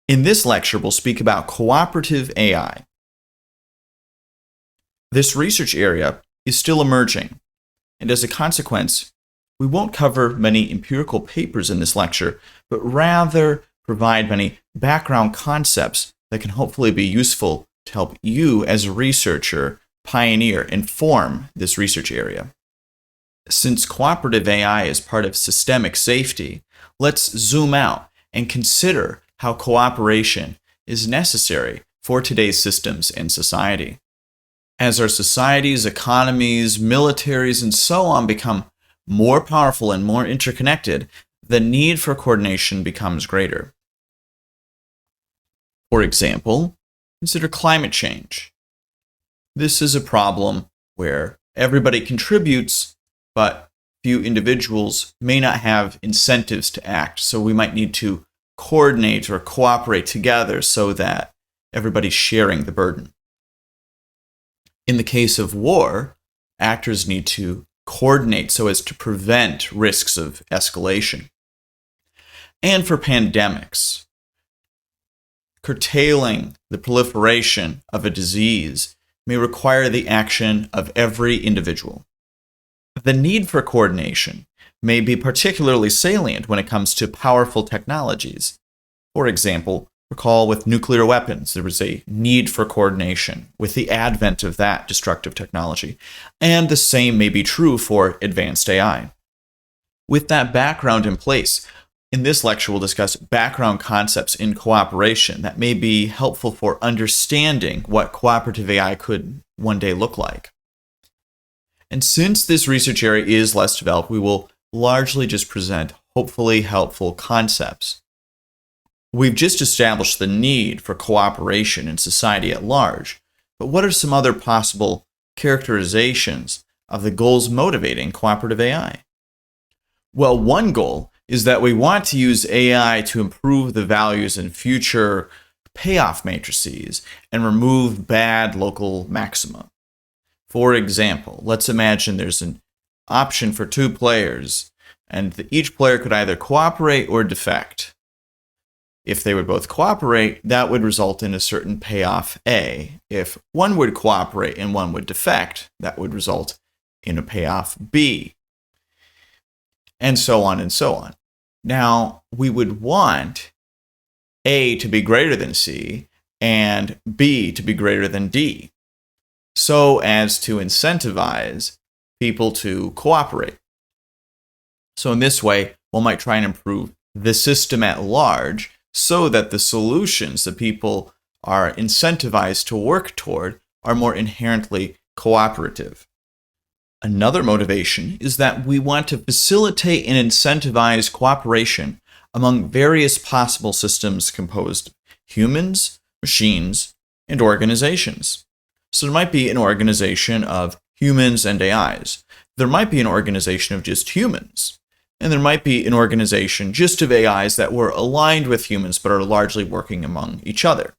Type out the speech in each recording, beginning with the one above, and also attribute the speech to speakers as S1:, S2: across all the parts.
S1: In this lecture, we'll speak about cooperative AI. This research area is still emerging, and as a consequence, we won't cover many empirical papers in this lecture, but rather provide many background concepts that can hopefully be useful to help you as a researcher pioneer and form this research area. Since cooperative AI is part of systemic safety, let's zoom out and consider how cooperation is necessary for today's systems and society. As our societies, economies, militaries, and so on become more powerful and more interconnected, the need for coordination becomes greater. For example, consider climate change. This is a problem where everybody contributes, but few individuals may not have incentives to act, so we might need to coordinate or cooperate together so that everybody's sharing the burden. In the case of war, actors need to coordinate so as to prevent risks of escalation. And for pandemics, curtailing the proliferation of a disease may require the action of every individual. The need for coordination may be particularly salient when it comes to powerful technologies. For example, recall with nuclear weapons, there was a need for coordination with the advent of that destructive technology, and the same may be true for advanced AI. With that background in place, in this lecture we'll discuss background concepts in cooperation that may be helpful for understanding what cooperative AI could one day look like. And since this research area is less developed, we will largely just present hopefully helpful concepts. We've just established the need for cooperation in society at large, but what are some other possible characterizations of the goals motivating cooperative AI? Well, one goal is that we want to use AI to improve the values in future payoff matrices and remove bad local maxima. For example, let's imagine there's an option for two players, and each player could either cooperate or defect. If they would both cooperate, that would result in a certain payoff A. If one would cooperate and one would defect, that would result in a payoff B. And so on and so on. Now, we would want A to be greater than C and B to be greater than D, so as to incentivize people to cooperate. So in this way, one might try and improve the system at large so that the solutions that people are incentivized to work toward are more inherently cooperative. Another motivation is that we want to facilitate and incentivize cooperation among various possible systems composed of humans, machines, and organizations. So there might be an organization of humans and AIs. There might be an organization of just humans. And there might be an organization just of AIs that were aligned with humans but are largely working among each other.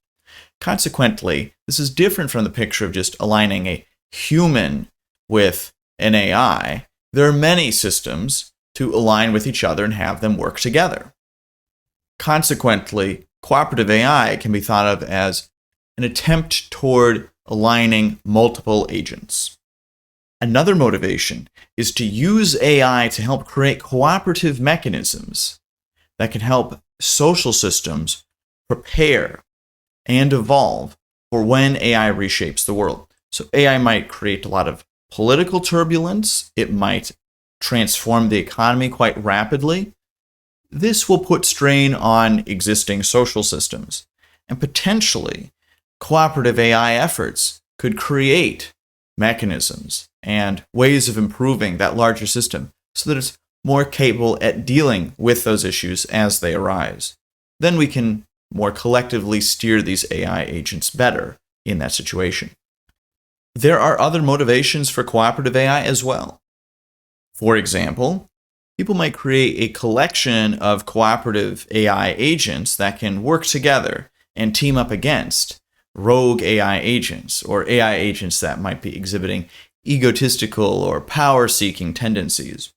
S1: Consequently, this is different from the picture of just aligning a human with an AI. There are many systems to align with each other and have them work together. Consequently, cooperative AI can be thought of as an attempt toward aligning multiple agents. Another motivation is to use AI to help create cooperative mechanisms that can help social systems prepare and evolve for when AI reshapes the world. So AI might create a lot of political turbulence. It might transform the economy quite rapidly. This will put strain on existing social systems, and potentially cooperative AI efforts could create mechanisms and ways of improving that larger system so that it's more capable at dealing with those issues as they arise. Then we can more collectively steer these AI agents better in that situation. There are other motivations for cooperative AI as well. For example, people might create a collection of cooperative AI agents that can work together and team up against rogue AI agents or AI agents that might be exhibiting egotistical or power-seeking tendencies.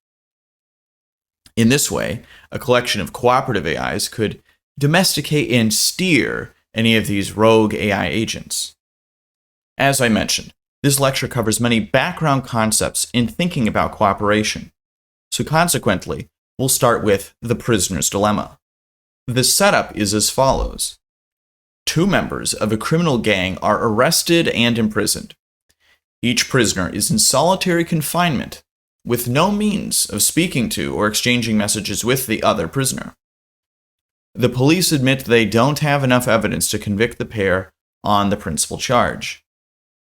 S1: In this way, a collection of cooperative AIs could domesticate and steer any of these rogue AI agents. As I mentioned, this lecture covers many background concepts in thinking about cooperation. So consequently, we'll start with the prisoner's dilemma. The setup is as follows. Two members of a criminal gang are arrested and imprisoned. Each prisoner is in solitary confinement, with no means of speaking to or exchanging messages with the other prisoner. The police admit they don't have enough evidence to convict the pair on the principal charge.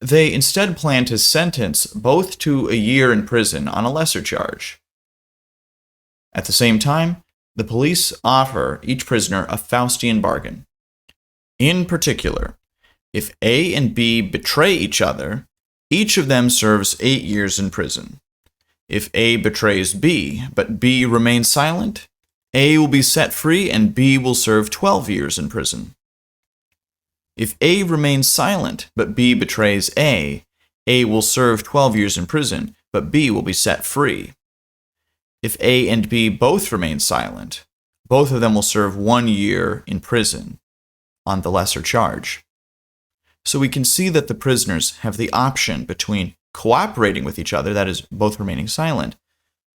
S1: They instead plan to sentence both to a year in prison on a lesser charge. At the same time, the police offer each prisoner a Faustian bargain. In particular, if A and B betray each other, each of them serves 8 years in prison. If A betrays B, but B remains silent, A will be set free and B will serve 12 years in prison. If A remains silent, but B betrays A will serve 12 years in prison, but B will be set free. If A and B both remain silent, both of them will serve 1 year in prison on the lesser charge. So we can see that the prisoners have the option between cooperating with each other, that is, both remaining silent,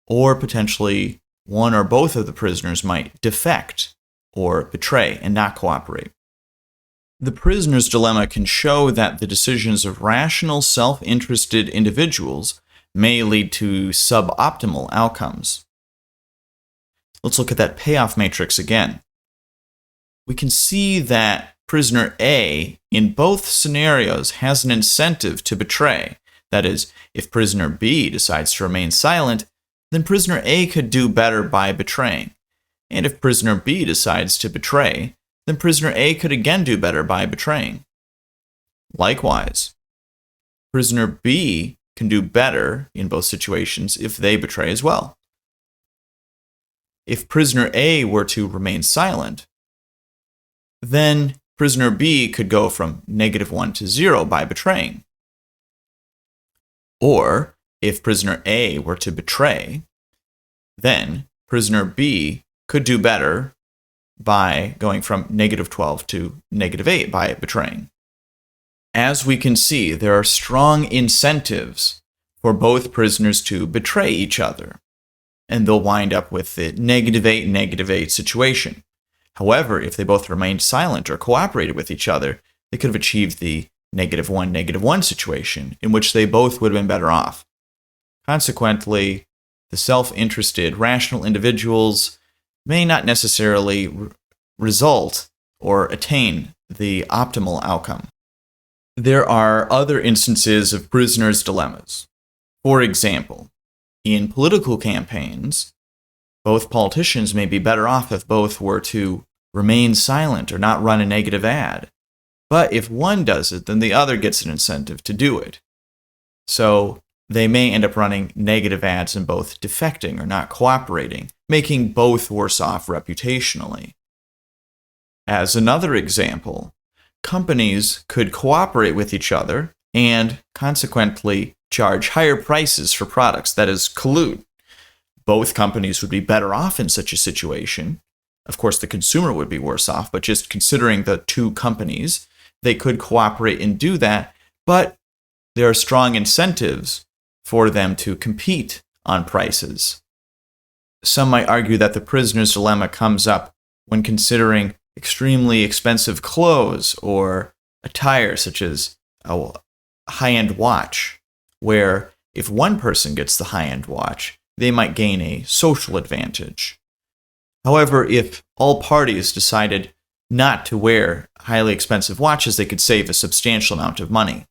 S1: or potentially one or both of the prisoners might defect or betray and not cooperate. The prisoner's dilemma can show that the decisions of rational, self-interested individuals may lead to suboptimal outcomes. Let's look at that payoff matrix again. We can see that prisoner A, in both scenarios, has an incentive to betray. That is, if prisoner B decides to remain silent, then prisoner A could do better by betraying. And if prisoner B decides to betray, then prisoner A could again do better by betraying. Likewise, prisoner B can do better in both situations if they betray as well. If prisoner A were to remain silent, then prisoner B could go from -1 to 0 by betraying. Or, if prisoner A were to betray, then prisoner B could do better by going from -12 to -8 by betraying. As we can see, there are strong incentives for both prisoners to betray each other, and they'll wind up with the -8, -8 situation. However, if they both remained silent or cooperated with each other, they could have achieved the -1, -1 situation, in which they both would have been better off. Consequently, the self-interested, rational individuals may not necessarily result or attain the optimal outcome. There are other instances of prisoners' dilemmas. For example, in political campaigns, both politicians may be better off if both were to remain silent or not run a negative ad. But if one does it, then the other gets an incentive to do it. So they may end up running negative ads and both defecting or not cooperating, making both worse off reputationally. As another example, companies could cooperate with each other and consequently charge higher prices for products, that is, collude. Both companies would be better off in such a situation. Of course, the consumer would be worse off, but just considering the two companies, they could cooperate and do that, but there are strong incentives for them to compete on prices. Some might argue that the prisoner's dilemma comes up when considering extremely expensive clothes or attire, such as a high-end watch, where if one person gets the high-end watch, they might gain a social advantage. However, if all parties decided not to wear highly expensive watches, they could save a substantial amount of money.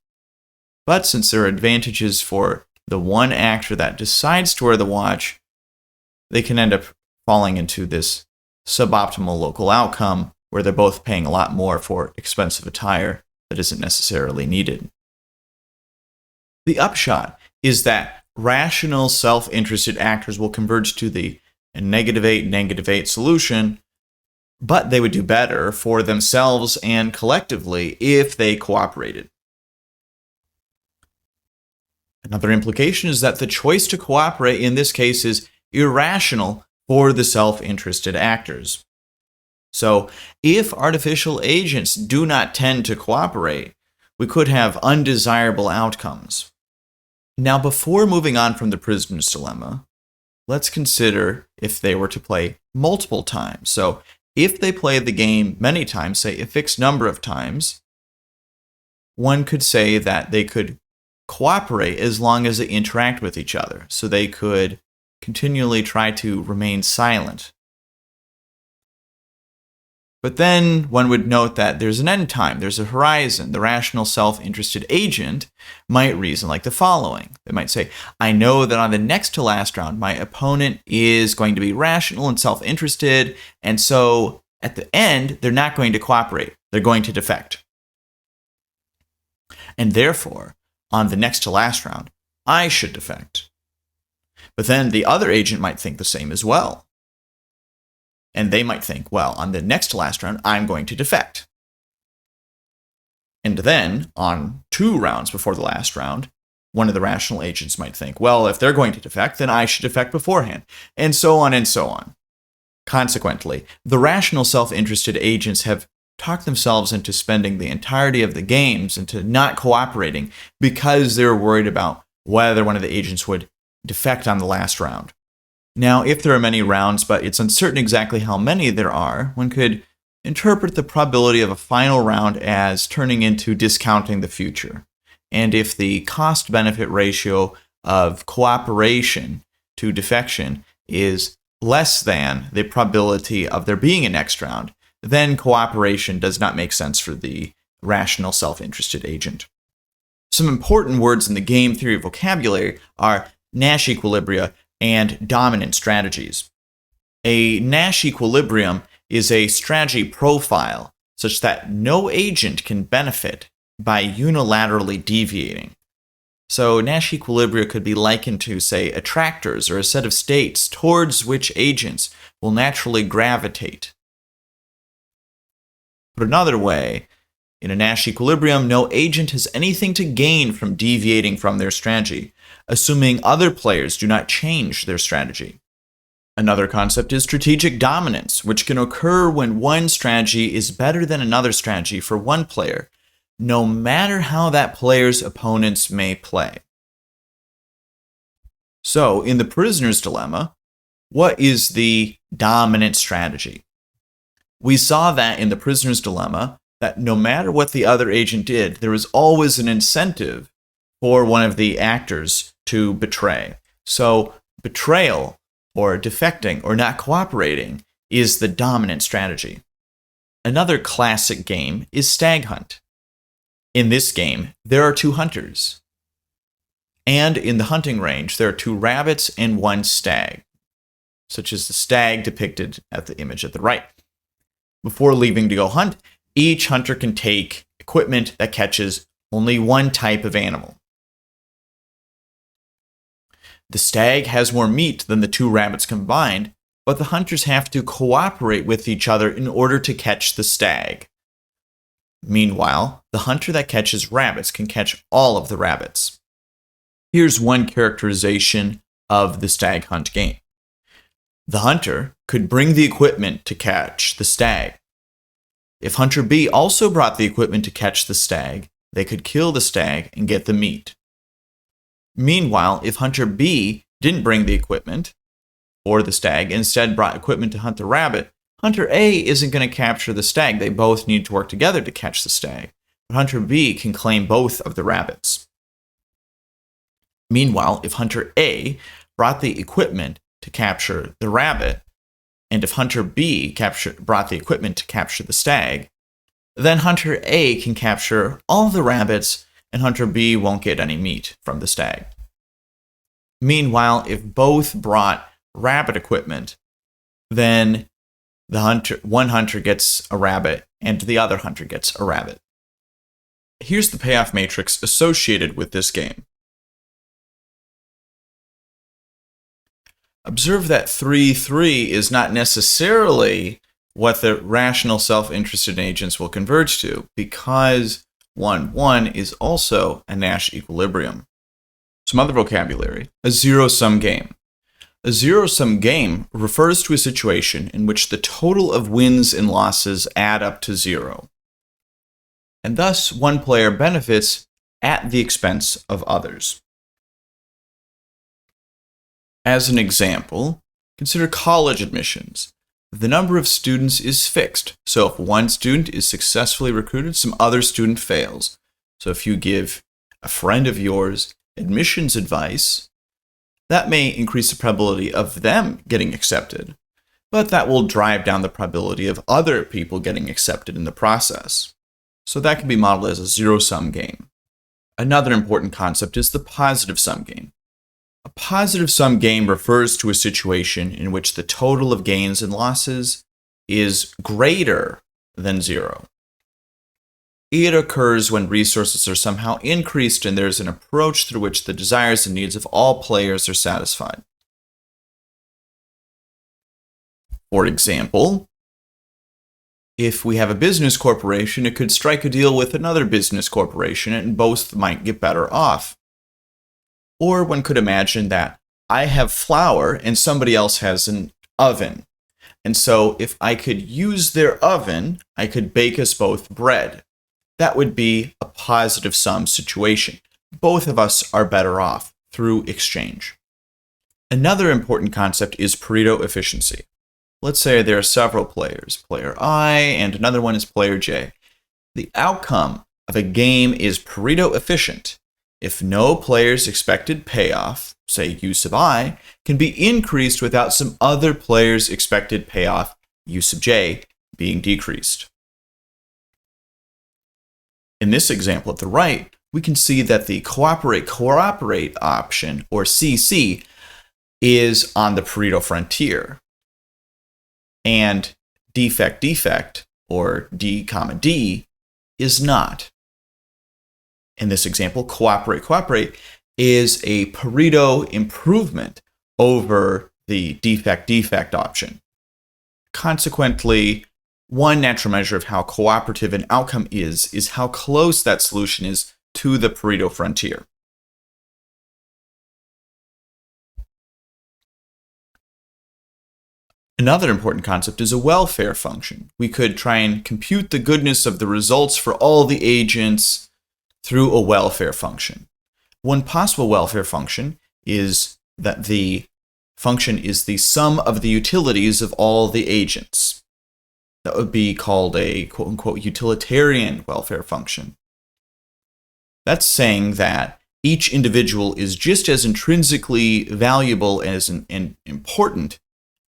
S1: But since there are advantages for the one actor that decides to wear the watch, they can end up falling into this suboptimal local outcome where they're both paying a lot more for expensive attire that isn't necessarily needed. The upshot is that rational, self-interested actors will converge to the -8, -8 solution, but they would do better for themselves and collectively if they cooperated. Another implication is that the choice to cooperate in this case is irrational for the self-interested actors. So if artificial agents do not tend to cooperate, we could have undesirable outcomes. Now, before moving on from the prisoner's dilemma, let's consider if they were to play multiple times. So if they play the game many times, say a fixed number of times, one could say that they could cooperate as long as they interact with each other. So they could continually try to remain silent. But then one would note that there's an end time, there's a horizon. The rational self-interested agent might reason like the following. They might say, I know that on the next to last round, my opponent is going to be rational and self-interested, and so at the end, they're not going to cooperate. They're going to defect. And therefore, on the next to last round, I should defect. But then the other agent might think the same as well. And they might think, well, on the next to last round, I'm going to defect. And then, on 2 rounds before the last round, one of the rational agents might think, well, if they're going to defect, then I should defect beforehand. And so on and so on. Consequently, the rational self-interested agents have talked themselves into spending the entirety of the games into not cooperating because they were worried about whether one of the agents would defect on the last round. Now, if there are many rounds, but it's uncertain exactly how many there are, one could interpret the probability of a final round as turning into discounting the future. And if the cost-benefit ratio of cooperation to defection is less than the probability of there being a next round, then cooperation does not make sense for the rational self-interested agent. Some important words in the game theory vocabulary are Nash Equilibria and dominant strategies. A Nash equilibrium is a strategy profile such that no agent can benefit by unilaterally deviating. So Nash equilibria could be likened to, say, attractors or a set of states towards which agents will naturally gravitate. Put another way, in a Nash equilibrium, no agent has anything to gain from deviating from their strategy, assuming other players do not change their strategy. Another concept is strategic dominance, which can occur when one strategy is better than another strategy for one player, no matter how that player's opponents may play. So, in the prisoner's dilemma, what is the dominant strategy? We saw that in the prisoner's dilemma, that no matter what the other agent did, there was always an incentive for one of the actors to betray. So betrayal, or defecting, or not cooperating, is the dominant strategy. Another classic game is Stag Hunt. In this game, there are 2 hunters. And in the hunting range, there are 2 rabbits and 1 stag, such as the stag depicted at the image at the right. Before leaving to go hunt, each hunter can take equipment that catches only one type of animal. The stag has more meat than the 2 rabbits combined, but the hunters have to cooperate with each other in order to catch the stag. Meanwhile, the hunter that catches rabbits can catch all of the rabbits. Here's one characterization of the stag hunt game. The hunter could bring the equipment to catch the stag. If Hunter B also brought the equipment to catch the stag, they could kill the stag and get the meat. Meanwhile, if Hunter B didn't bring the equipment or the stag, instead brought equipment to hunt the rabbit, Hunter A isn't going to capture the stag. They both need to work together to catch the stag. But Hunter B can claim both of the rabbits. Meanwhile, if Hunter A brought the equipment to capture the rabbit, and if Hunter B brought the equipment to capture the stag, then Hunter A can capture all the rabbits, and Hunter B won't get any meat from the stag. Meanwhile, if both brought rabbit equipment, then one hunter gets a rabbit, and the other hunter gets a rabbit. Here's the payoff matrix associated with this game. Observe that 3-3 is not necessarily what the rational self-interested agents will converge to, because 1-1 is also a Nash equilibrium. Some other vocabulary: a zero-sum game. A zero-sum game refers to a situation in which the total of wins and losses add up to zero, and thus one player benefits at the expense of others. As an example, consider college admissions. The number of students is fixed, so if one student is successfully recruited, some other student fails. So if you give a friend of yours admissions advice, that may increase the probability of them getting accepted, but that will drive down the probability of other people getting accepted in the process. So that can be modeled as a zero-sum game. Another important concept is the positive sum game. A positive sum game refers to a situation in which the total of gains and losses is greater than zero. It occurs when resources are somehow increased and there's an approach through which the desires and needs of all players are satisfied. For example, if we have a business corporation, it could strike a deal with another business corporation and both might get better off. Or one could imagine that I have flour and somebody else has an oven. And so if I could use their oven, I could bake us both bread. That would be a positive sum situation. Both of us are better off through exchange. Another important concept is Pareto efficiency. Let's say there are several players, player I and another one is player J. The outcome of a game is Pareto efficient if no player's expected payoff, say U sub I, can be increased without some other player's expected payoff, U sub J, being decreased. In this example at the right, we can see that the cooperate option, or CC, is on the Pareto frontier. And defect, or D, D, is not. In this example, cooperate is a Pareto improvement over the defect option. Consequently, one natural measure of how cooperative an outcome is how close that solution is to the Pareto frontier. Another important concept is a welfare function. We could try and compute the goodness of the results for all the agents through a welfare function. One possible welfare function is that the function is the sum of the utilities of all the agents. That would be called a quote-unquote utilitarian welfare function. That's saying that each individual is just as intrinsically valuable and important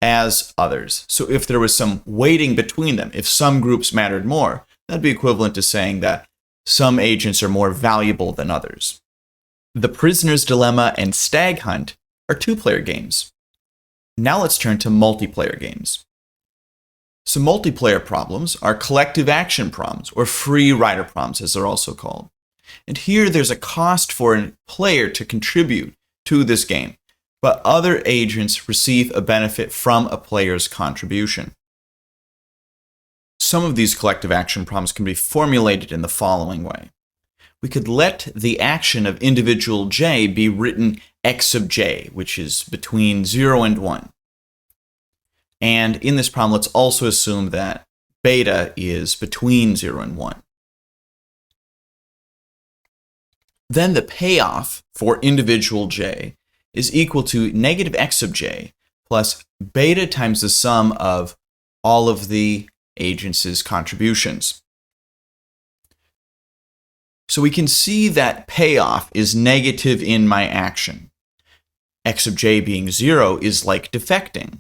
S1: as others. So if there was some weighting between them, if some groups mattered more, that'd be equivalent to saying that some agents are more valuable than others. The Prisoner's Dilemma and Stag Hunt are two-player games. Now let's turn to multiplayer games. Some multiplayer problems are collective action problems, or free rider problems as they're also called. And here there's a cost for a player to contribute to this game, but other agents receive a benefit from a player's contribution. Some of these collective action problems can be formulated in the following way. We could let the action of individual J be written x sub J, which is between 0 and 1. And in this problem, let's also assume that beta is between 0 and 1. Then the payoff for individual J is equal to negative x sub J plus beta times the sum of all of the agents' contributions. So we can see that payoff is negative in my action. X sub J being 0 is like defecting.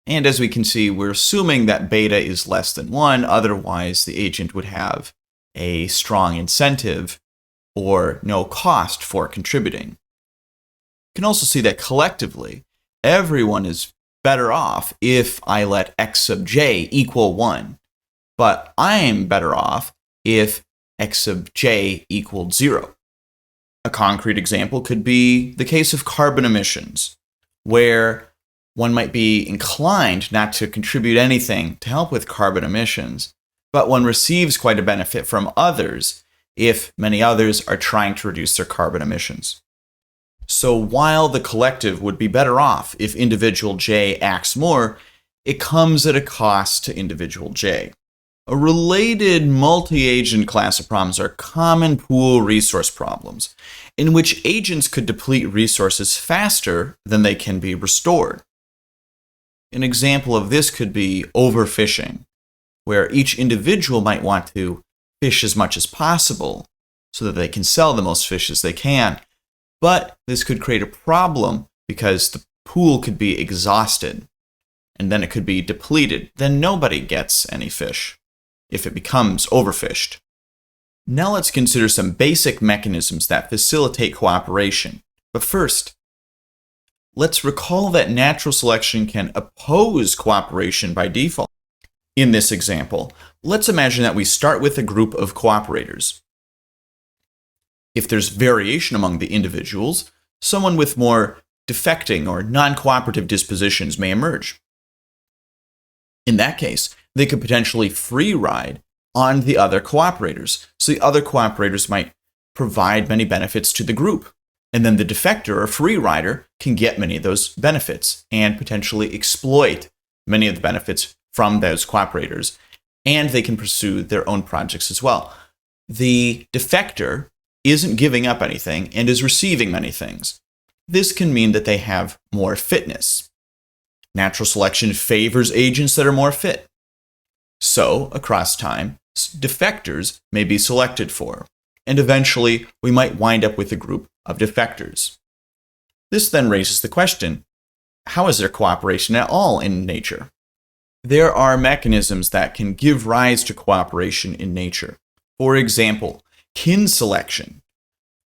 S1: And as we can see, we're assuming that beta is less than 1, otherwise the agent would have a strong incentive or no cost for contributing. You can also see that collectively, everyone is better off if I let x sub J equal 1, but I'm better off if x sub J equaled 0. A concrete example could be the case of carbon emissions, where one might be inclined not to contribute anything to help with carbon emissions, but one receives quite a benefit from others if many others are trying to reduce their carbon emissions. So while the collective would be better off if individual J acts more, it comes at a cost to individual J. A related multi-agent class of problems are common pool resource problems, in which agents could deplete resources faster than they can be restored. An example of this could be overfishing, where each individual might want to fish as much as possible so that they can sell the most fish as they can, but this could create a problem because the pool could be exhausted, and then it could be depleted. Then nobody gets any fish if it becomes overfished. Now let's consider some basic mechanisms that facilitate cooperation. But first, let's recall that natural selection can oppose cooperation by default. In this example, let's imagine that we start with a group of cooperators. If there's variation among the individuals, someone with more defecting or non-cooperative dispositions may emerge. In that case, they could potentially free ride on the other cooperators, so the other cooperators might provide many benefits to the group, and then the defector or free rider can get many of those benefits and potentially exploit many of the benefits from those cooperators, and they can pursue their own projects as well. The defector isn't giving up anything and is receiving many things. This can mean that they have more fitness. Natural selection favors agents that are more fit. So, across time, defectors may be selected for, and eventually we might wind up with a group of defectors. This then raises the question, how is there cooperation at all in nature? There are mechanisms that can give rise to cooperation in nature. For example, kin selection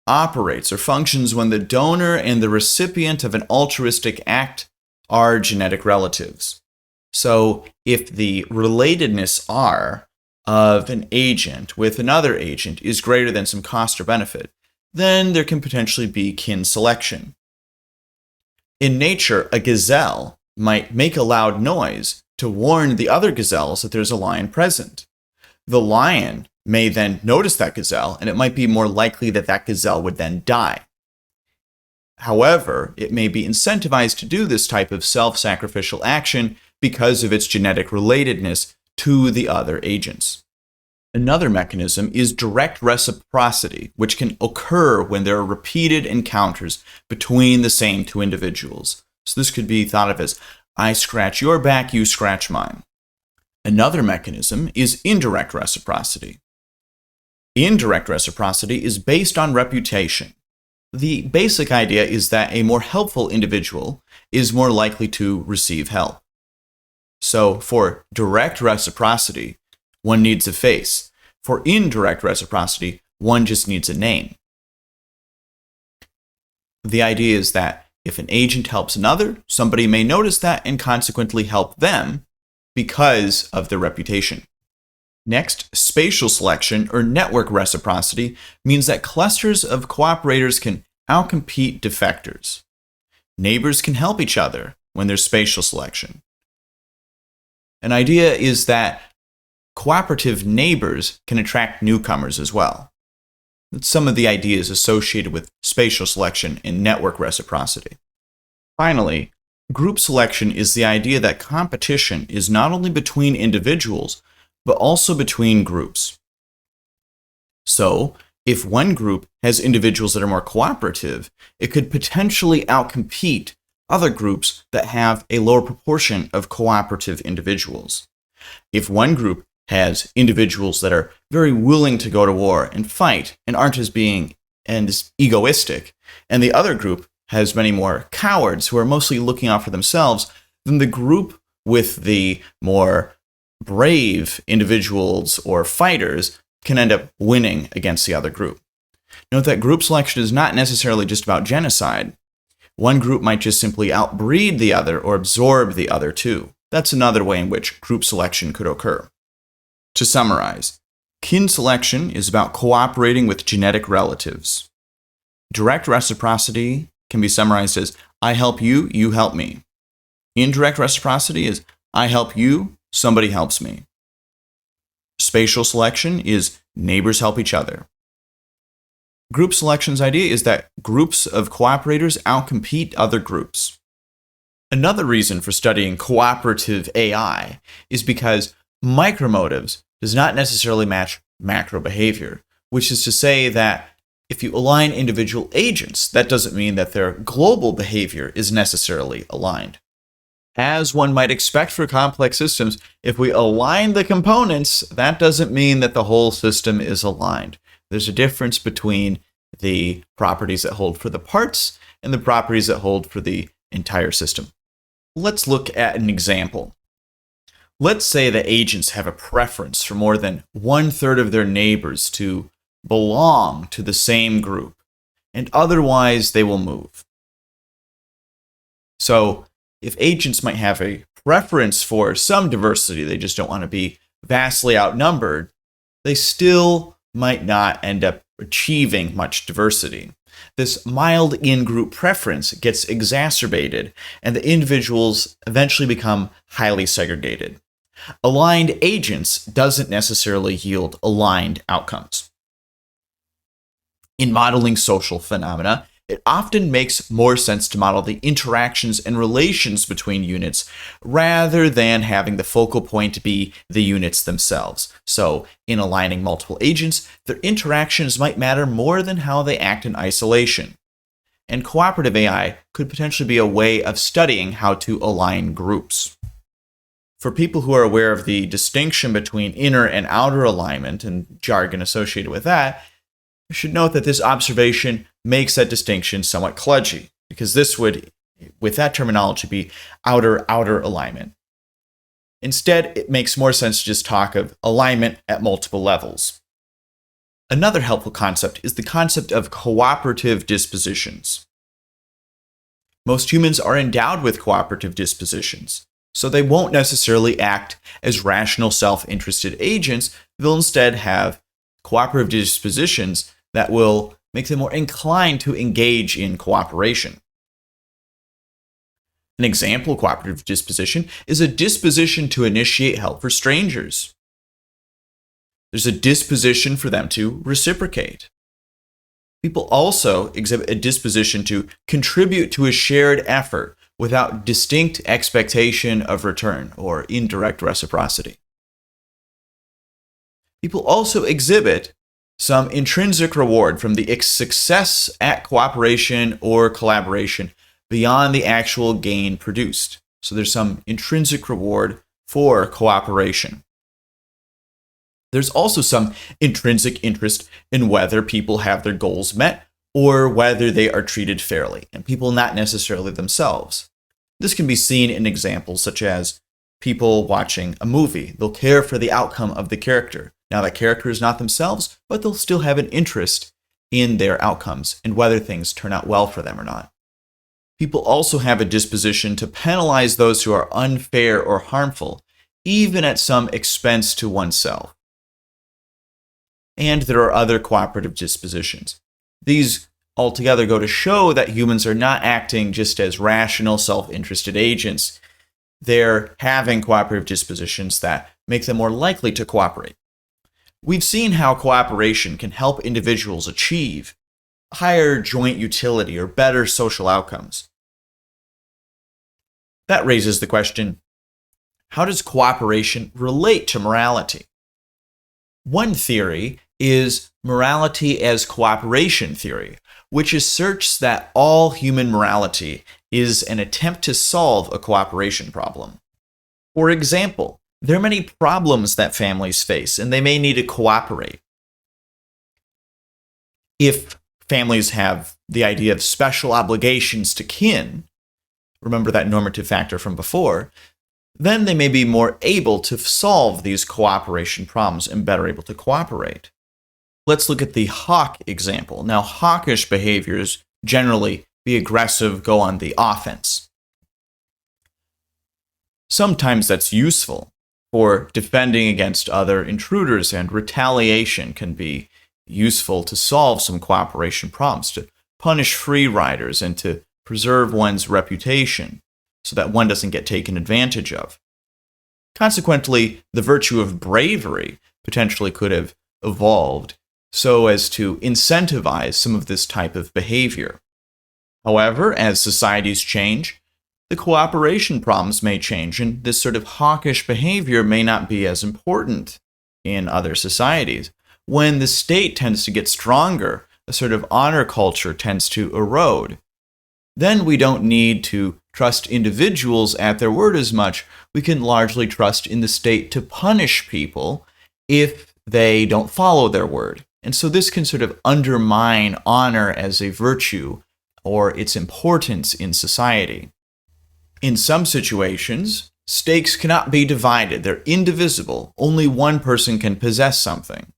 S1: operates or functions when the donor and the recipient of an altruistic act are genetic relatives. So if the relatedness R of an agent with another agent is greater than some cost or benefit, then there can potentially be kin selection. In nature, a gazelle might make a loud noise to warn the other gazelles that there's a lion present. The lion may then notice that gazelle, and it might be more likely that that gazelle would then die. However, it may be incentivized to do this type of self-sacrificial action because of its genetic relatedness to the other agents. Another mechanism is direct reciprocity, which can occur when there are repeated encounters between the same two individuals. So this could be thought of as, I scratch your back, you scratch mine. Another mechanism is indirect reciprocity. Indirect reciprocity is based on reputation. The basic idea is that a more helpful individual is more likely to receive help. So for direct reciprocity, one needs a face. For indirect reciprocity, one just needs a name. The idea is that if an agent helps another, somebody may notice that and consequently help them because of their reputation. Next, spatial selection or network reciprocity means that clusters of cooperators can outcompete defectors. Neighbors can help each other when there's spatial selection. An idea is that cooperative neighbors can attract newcomers as well. That's some of the ideas associated with spatial selection and network reciprocity. Finally, group selection is the idea that competition is not only between individuals, but also between groups. So, if one group has individuals that are more cooperative, it could potentially outcompete other groups that have a lower proportion of cooperative individuals. If one group has individuals that are very willing to go to war and fight and aren't as egoistic, and the other group has many more cowards who are mostly looking out for themselves, then the group with the more brave individuals or fighters can end up winning against the other group. Note that group selection is not necessarily just about genocide. One group might just simply outbreed the other or absorb the other too. That's another way in which group selection could occur. To summarize, kin selection is about cooperating with genetic relatives. Direct reciprocity can be summarized as, I help you, you help me. Indirect reciprocity is, I help you, somebody helps me. Spatial selection is neighbors help each other. Group selection's idea is that groups of cooperators outcompete other groups. Another reason for studying cooperative AI is because micromotives does not necessarily match macro behavior, which is to say that if you align individual agents, that doesn't mean that their global behavior is necessarily aligned. As one might expect for complex systems, if we align the components, that doesn't mean that the whole system is aligned. There's a difference between the properties that hold for the parts and the properties that hold for the entire system. Let's look at an example. Let's say that agents have a preference for more than 1/3 of their neighbors to belong to the same group, and otherwise they will move. So, if agents might have a preference for some diversity, they just don't want to be vastly outnumbered, they still might not end up achieving much diversity. This mild in-group preference gets exacerbated, and the individuals eventually become highly segregated. Aligned agents doesn't necessarily yield aligned outcomes. In modeling social phenomena, it often makes more sense to model the interactions and relations between units rather than having the focal point be the units themselves. So, in aligning multiple agents, their interactions might matter more than how they act in isolation. And cooperative AI could potentially be a way of studying how to align groups. For people who are aware of the distinction between inner and outer alignment and jargon associated with that, I should note that this observation makes that distinction somewhat kludgy, because this would, with that terminology, be outer alignment. Instead, it makes more sense to just talk of alignment at multiple levels. Another helpful concept is the concept of cooperative dispositions. Most humans are endowed with cooperative dispositions, so they won't necessarily act as rational self-interested agents. They'll instead have cooperative dispositions that will make them more inclined to engage in cooperation. An example cooperative disposition is a disposition to initiate help for strangers. There's a disposition for them to reciprocate. People also exhibit a disposition to contribute to a shared effort without distinct expectation of return or indirect reciprocity. People also exhibit some intrinsic reward from the success at cooperation or collaboration beyond the actual gain produced. So there's some intrinsic reward for cooperation. There's also some intrinsic interest in whether people have their goals met or whether they are treated fairly, and people not necessarily themselves. This can be seen in examples such as people watching a movie. They'll care for the outcome of the character. Now, that character is not themselves, but they'll still have an interest in their outcomes and whether things turn out well for them or not. People also have a disposition to penalize those who are unfair or harmful, even at some expense to oneself. And there are other cooperative dispositions. These altogether go to show that humans are not acting just as rational, self-interested agents. They're having cooperative dispositions that make them more likely to cooperate. We've seen how cooperation can help individuals achieve higher joint utility or better social outcomes. That raises the question, how does cooperation relate to morality? One theory is morality as cooperation theory, which asserts that all human morality is an attempt to solve a cooperation problem. For example, there are many problems that families face, and they may need to cooperate. If families have the idea of special obligations to kin, remember that normative factor from before, then they may be more able to solve these cooperation problems and better able to cooperate. Let's look at the hawk example. Now, hawkish behaviors generally be aggressive, go on the offense. Sometimes that's useful for defending against other intruders, and retaliation can be useful to solve some cooperation problems, to punish free riders and to preserve one's reputation so that one doesn't get taken advantage of. Consequently, the virtue of bravery potentially could have evolved so as to incentivize some of this type of behavior. However, as societies change, the cooperation problems may change, and this sort of hawkish behavior may not be as important in other societies. When the state tends to get stronger, a sort of honor culture tends to erode. Then we don't need to trust individuals at their word as much. We can largely trust in the state to punish people if they don't follow their word. And so this can sort of undermine honor as a virtue or its importance in society. In some situations, stakes cannot be divided. They're indivisible. Only one person can possess something.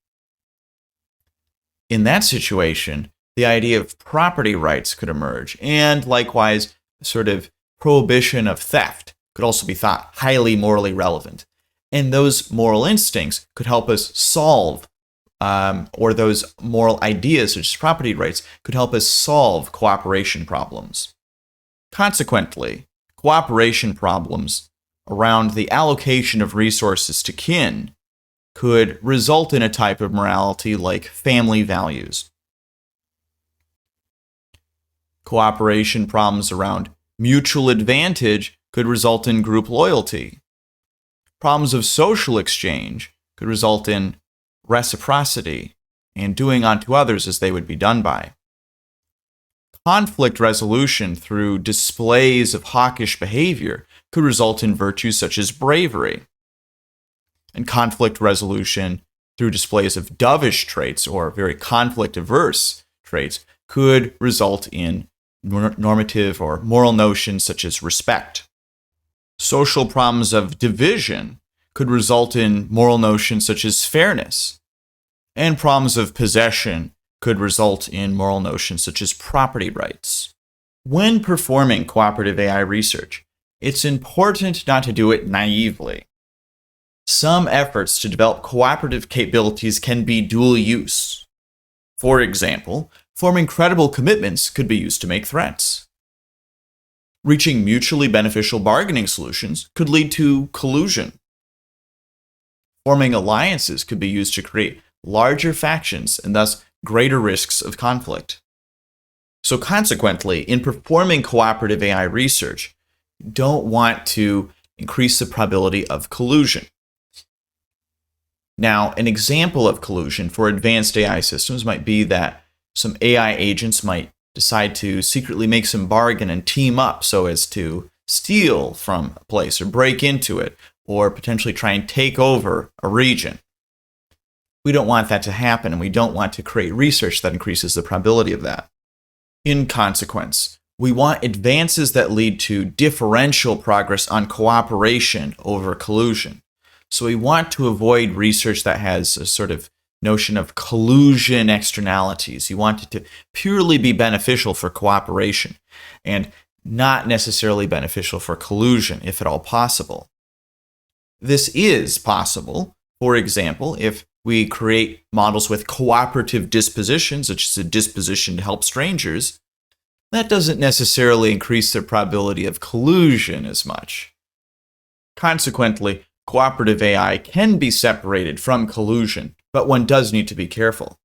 S1: In that situation, the idea of property rights could emerge, and likewise, a sort of prohibition of theft could also be thought highly morally relevant. And those moral instincts could help us solve, or those moral ideas such as property rights could help us solve cooperation problems. Consequently, cooperation problems around the allocation of resources to kin could result in a type of morality like family values. Cooperation problems around mutual advantage could result in group loyalty. Problems of social exchange could result in reciprocity and doing unto others as they would be done by. Conflict resolution through displays of hawkish behavior could result in virtues such as bravery. And conflict resolution through displays of dovish traits or very conflict-averse traits could result in normative or moral notions such as respect. Social problems of division could result in moral notions such as fairness. And problems of possession could result in moral notions such as property rights. When performing cooperative AI research, it's important not to do it naively. Some efforts to develop cooperative capabilities can be dual use. For example, forming credible commitments could be used to make threats. Reaching mutually beneficial bargaining solutions could lead to collusion. Forming alliances could be used to create larger factions and thus greater risks of conflict. So consequently, in performing cooperative AI research, you don't want to increase the probability of collusion. Now, an example of collusion for advanced AI systems might be that some AI agents might decide to secretly make some bargain and team up so as to steal from a place or break into it or potentially try and take over a region. We don't want that to happen, and we don't want to create research that increases the probability of that. In consequence, we want advances that lead to differential progress on cooperation over collusion. So we want to avoid research that has a sort of notion of collusion externalities. You want it to purely be beneficial for cooperation and not necessarily beneficial for collusion, if at all possible. This is possible, for example, if we create models with cooperative dispositions, which is a disposition to help strangers. That doesn't necessarily increase the probability of collusion as much. Consequently, cooperative AI can be separated from collusion, but one does need to be careful.